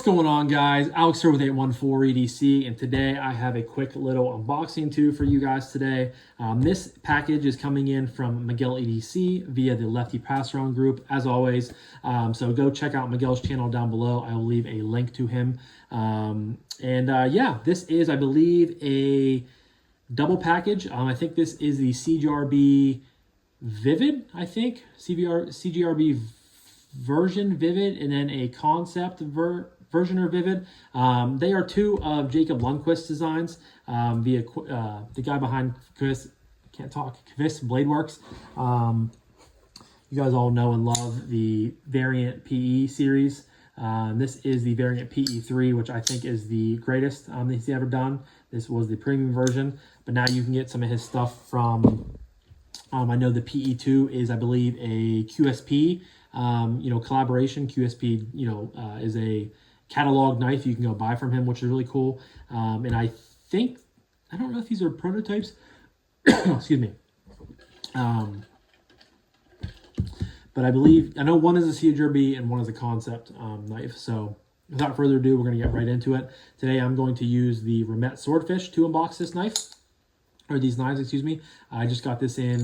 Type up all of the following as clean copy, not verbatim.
What's going on, guys? Alex here with 814 EDC, and today I have a quick little unboxing too for you guys today. This package is coming in from Miguel EDC via the Lefty passaround group, as always. So go check out Miguel's channel down below. I will leave a link to him. Yeah, this is, I believe, a double package. I think this is the CJRB Vivid, I think. CJRB version Vivid, and then a Kansept version or Vivid. They are two of Jacob Lundqvist designs via the guy behind Kansepts Bladeworks. You guys all know and love the Variant PE series. This is the Variant PE3, which I think is the greatest he's ever done. This was the premium version, but now you can get some of his stuff from, I know the PE2 is, I believe, a QSP, collaboration. QSP, is a catalog knife you can go buy from him, which is really cool. And I don't know if these are prototypes, excuse me. But I know one is a CJRB and one is a Kansept knife. So without further ado, we're going to get right into it. Today I'm going to use the Remet Swordfish to unbox this knife, or these knives, excuse me. I just got this in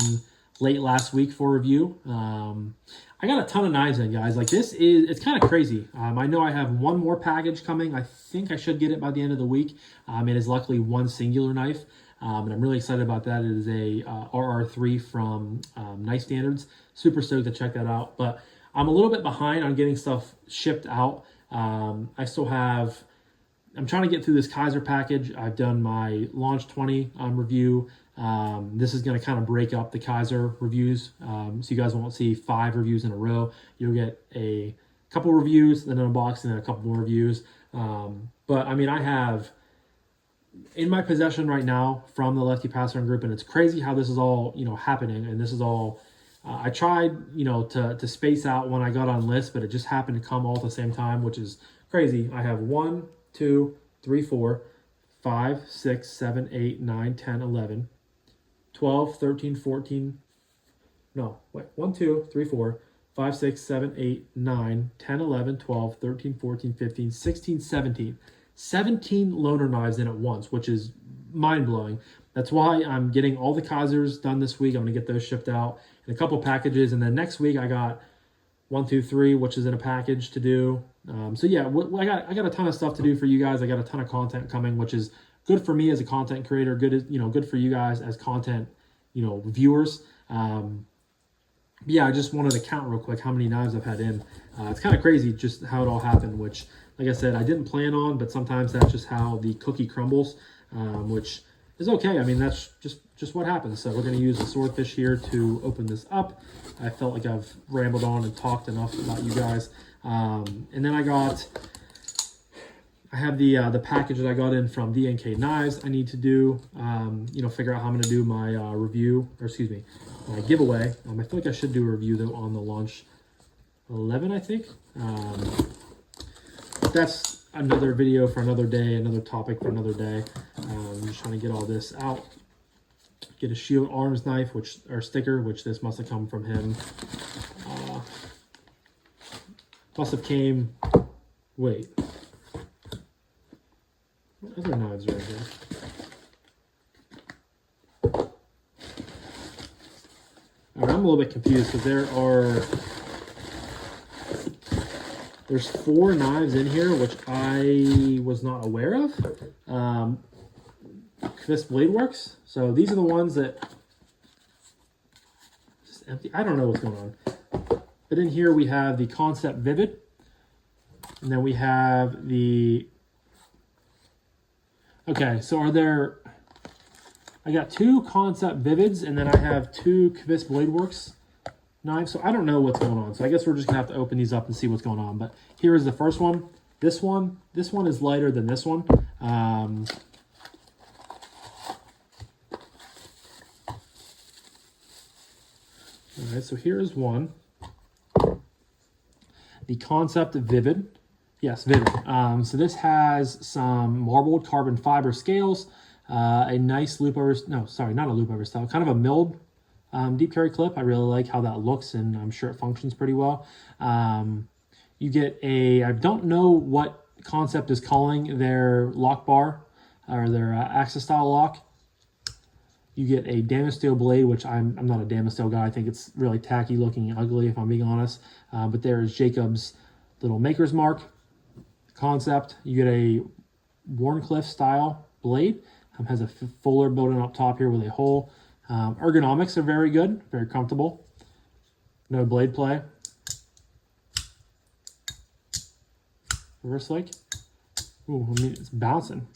late last week for review. I got a ton of knives in, guys. Like, it's kind of crazy. I know I have one more package coming. I think I should get it by the end of the week. It is luckily one singular knife, and I'm really excited about that. It is a RR3 from Knife Standards. Super stoked to check that out. But I'm a little bit behind on getting stuff shipped out. I'm trying to get through this Kaiser package. I've done my Launch 20 review. This is going to kind of break up the Kaiser reviews. So you guys won't see 5 reviews in a row. You'll get a couple reviews, then an unboxing, and a couple more reviews. But I mean, I have in my possession right now from the Lefty passaround group, and it's crazy how this is all, happening. And this is all, I tried, to space out when I got on list, but it just happened to come all at the same time, which is crazy. I have 1, 2, 3, 4, 5, 6, 7, 8, 9, 10, 11, 12, 13, 14, no, wait, 1, 2, 3, 4, 5, 6, 7, 8, 9, 10, 11, 12, 13, 14, 15, 16, 17. 17 loaner knives in at once, which is mind-blowing. That's why I'm getting all the Kaisers done this week. I'm going to get those shipped out in a couple packages. And then next week I got 1, 2, 3, which is in a package to do. So yeah, I got a ton of stuff to do for you guys. I got a ton of content coming, which is good for me as a content creator, good for you guys as content, viewers. Yeah, I just wanted to count real quick how many knives I've had in. It's kind of crazy just how it all happened, which, like I said, I didn't plan on, but sometimes that's just how the cookie crumbles, which is okay. I mean, that's just what happens. So we're going to use the swordfish here to open this up. I felt like I've rambled on and talked enough about you guys. And then I have the package that I got in from DNK Knives. I need to do, figure out how I'm going to do my my giveaway. I feel like I should do a review though on the Launch 11, I think. But that's another video for another day, another topic for another day. I'm just trying to get all this out. Get a Shield Arms knife, or sticker, which this must have come from him. Must have came. Wait. What other knives are in here? Alright, I'm a little bit confused because there's 4 knives in here, which I was not aware of. Kansepts Bladeworks. So these are the ones that just empty. I don't know what's going on. But in here we have the Kansept Vivid, and then we have the. Okay, so I got 2 Kansept Vivids, and then I have 2 Kansepts Bladeworks knives. So I don't know what's going on. So I guess we're just gonna have to open these up and see what's going on. But here is the first one. This one is lighter than this one. All right, so here is one. The Kansept Vivid. Yes, Vivid. So this has some marbled carbon fiber scales, a nice loop over, no, sorry, not a loop over style, kind of a milled deep carry clip. I really like how that looks, and I'm sure it functions pretty well. You get a, I don't know what Kansept is calling their lock bar, or their Axis style lock. You get a Damasteel blade, which I'm not a Damasteel guy. I think it's really tacky looking and ugly, if I'm being honest. But there is Jacob's little maker's mark. Kansept, you get a Warncliffe style blade. Has a fuller built-in up top here with a hole. Ergonomics are very good, very comfortable. No blade play. Reverse like. Ooh, I mean, it's bouncing.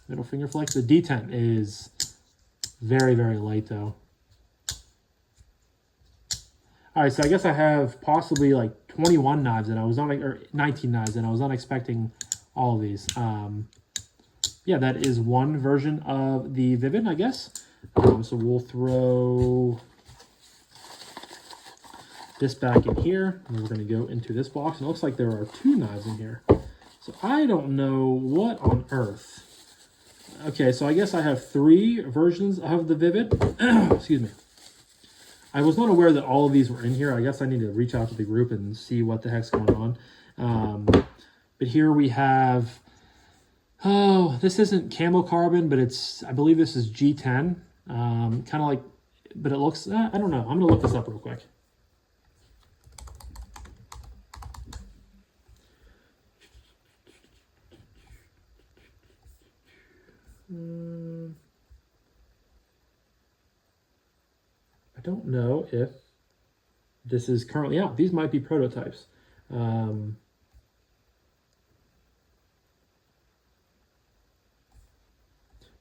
Middle finger flex. The detent is very, very light though. All right, so I guess I have possibly like 21 knives, and I was on, or 19 knives, and I was not expecting all of these. Yeah, that is one version of the Vivid, I guess. So we'll throw this back in here, and we're going to go into this box. And it looks like there are 2 knives in here. So I don't know what on earth. Okay, so I guess I have 3 versions of the Vivid. Excuse me. I was not aware that all of these were in here. I guess I need to reach out to the group and see what the heck's going on. But here we have, oh, this isn't camo carbon, but it's, I believe this is G10. Kind of like, but it looks, I don't know. I'm going to look this up real quick. I don't know if this is currently out. These might be prototypes.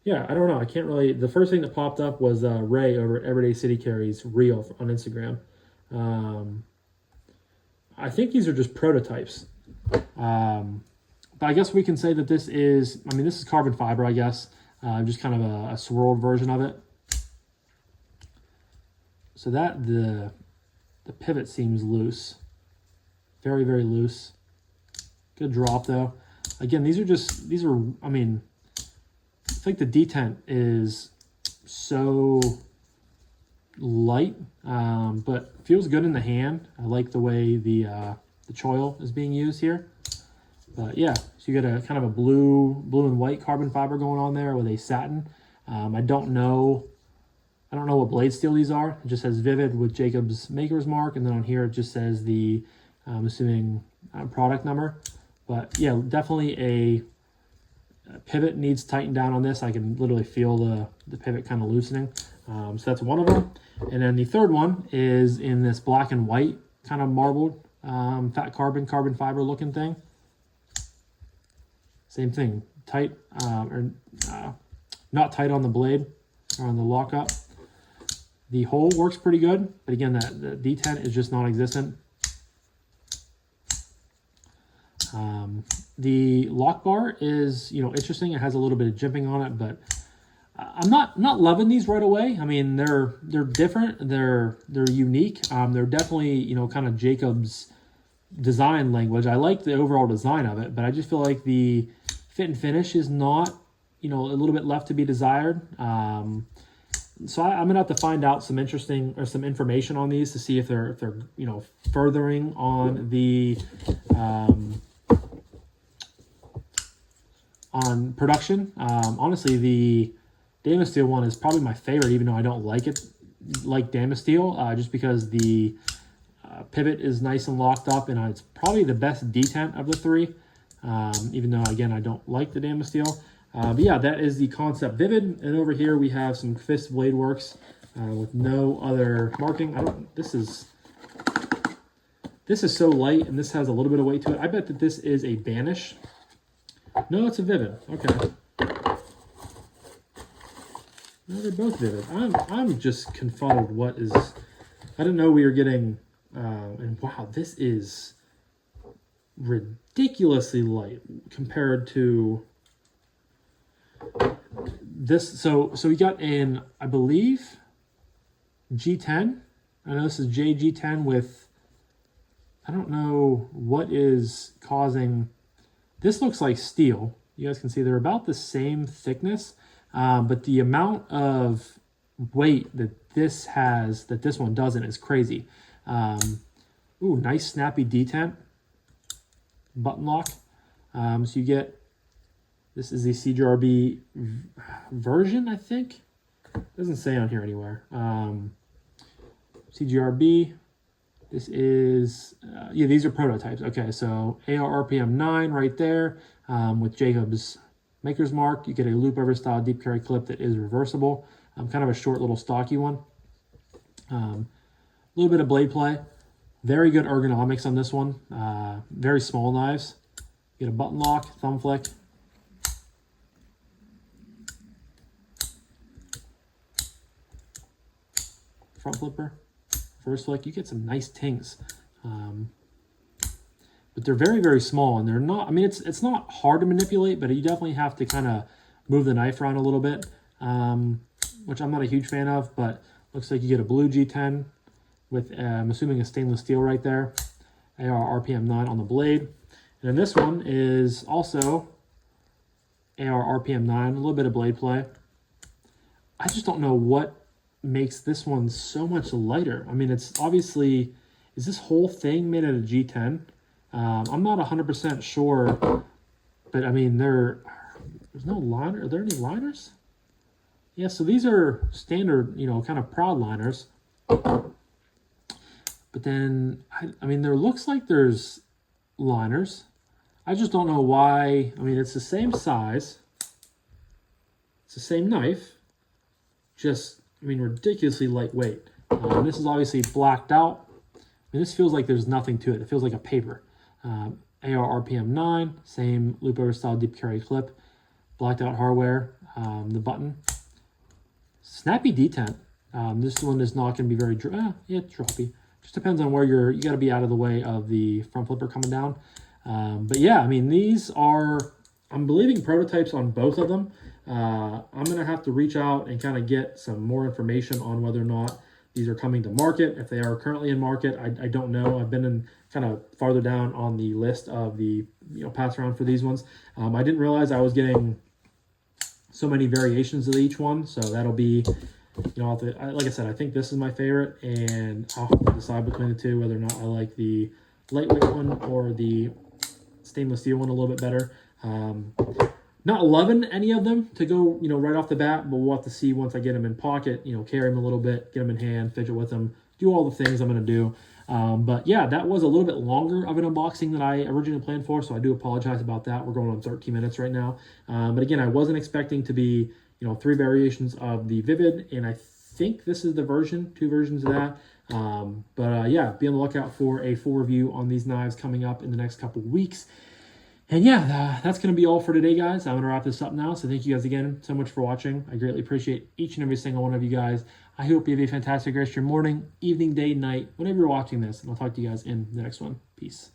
Yeah, I don't know. I can't really. The first thing that popped up was Ray over at Everyday City Carry's reel on Instagram. I think these are just prototypes. But I guess we can say that this is, I mean, this is carbon fiber, I guess. Just kind of a swirled version of it. So that, the pivot seems loose. Very, very loose. Good drop, though. Again, these are, I mean, I think the detent is so light, but feels good in the hand. I like the way the choil is being used here. But yeah, so you get a kind of a blue and white carbon fiber going on there with a satin. I don't know what blade steel these are. It just says Vivid with Jacob's maker's mark, and then on here it just says the, I'm assuming, product number. But yeah, definitely a pivot needs tightened down on this. I can literally feel the pivot kind of loosening. So that's one of them. And then the third one is in this black and white kind of marbled fat carbon fiber looking thing. Same thing, tight or not tight on the blade or on the lockup. The hole works pretty good, but again, the detent is just non-existent. The lock bar is, interesting. It has a little bit of jimping on it, but I'm not loving these right away. I mean, they're different. They're unique. They're definitely, kind of Jacob's design language. I like the overall design of it, but I just feel like the fit and finish is not, a little bit left to be desired. So I'm gonna have to find out some interesting or some information on these to see if they're furthering on the on production. Honestly, the Damasteel one is probably my favorite, even though I don't like it like Damasteel, just because the pivot is nice and locked up, and it's probably the best detent of the 3. Even though, again, I don't like the Damasteel. But yeah, that is the Kansept Vivid. And over here we have some Fist Blade Works with no other marking. This is so light, and this has a little bit of weight to it. I bet that this is a Banish. No, it's a Vivid. Okay. No, they're both Vivid. I'm just confuddled. What is? I didn't know we were getting. And wow, this is ridiculously light compared to this. So we got in, I believe, G10. I know this is JG10 with, I don't know what is causing. This looks like steel. You guys can see they're about the same thickness, but the amount of weight that this has that this one doesn't is crazy. Ooh, nice snappy detent. button lock. So you get, this is the CJRB version, I think. Doesn't say on here anywhere. CJRB. This is, yeah, these are prototypes. Okay, so AR RPM 9 right there with Jacob's maker's mark. You get a loop over style deep carry clip that is reversible. Kind of a short little stocky one. A little bit of blade play. Very good ergonomics on this one. Very small knives. You get a button lock, thumb flick. Front flipper. First flick. You get some nice tings. But they're very, very small, and they're not, I mean, it's not hard to manipulate, but you definitely have to kind of move the knife around a little bit, which I'm not a huge fan of, but looks like you get a blue G10 with, I'm assuming, a stainless steel right there, AR RPM 9 on the blade. And then this one is also AR RPM 9, a little bit of blade play. I just don't know what makes this one so much lighter. I mean, it's obviously, is this whole thing made out of G10? I'm not 100% sure, but I mean, there's no liner. Are there any liners? Yeah, so these are standard, you know, kind of prod liners. But then, I mean, there looks like there's liners. I just don't know why. I mean, it's the same size. It's the same knife. Just, I mean, ridiculously lightweight. This is obviously blacked out. I mean, this feels like there's nothing to it. It feels like a paper. AR RPM 9, same loop over style deep carry clip, blacked out hardware, the button. Snappy detent. This one is not going to be very, yeah, droppy. Just depends on where you got to be out of the way of the front flipper coming down. But yeah, I mean, these are, I'm believing prototypes on both of them. I'm going to have to reach out and kind of get some more information on whether or not these are coming to market. If they are currently in market, I don't know. I've been in kind of farther down on the list of the pass around for these ones. I didn't realize I was getting so many variations of each one, so that'll be, like I said, I think this is my favorite, and I'll have to decide between the two whether or not I like the lightweight one or the stainless steel one a little bit better. Not loving any of them to go, right off the bat, but we'll have to see once I get them in pocket, carry them a little bit, get them in hand, fidget with them, do all the things I'm going to do. But yeah, that was a little bit longer of an unboxing than I originally planned for, so I do apologize about that. We're going on 13 minutes right now. But again, I wasn't expecting to be, 3 variations of the Vivid, and I think this is the version, 2 versions of that. Yeah, be on the lookout for a full review on these knives coming up in the next couple weeks. And yeah, that's going to be all for today, guys. I'm going to wrap this up now. So thank you guys again so much for watching. I greatly appreciate each and every single one of you guys. I hope you have a fantastic rest of your morning, evening, day, night, whenever you're watching this. And I'll talk to you guys in the next one. Peace.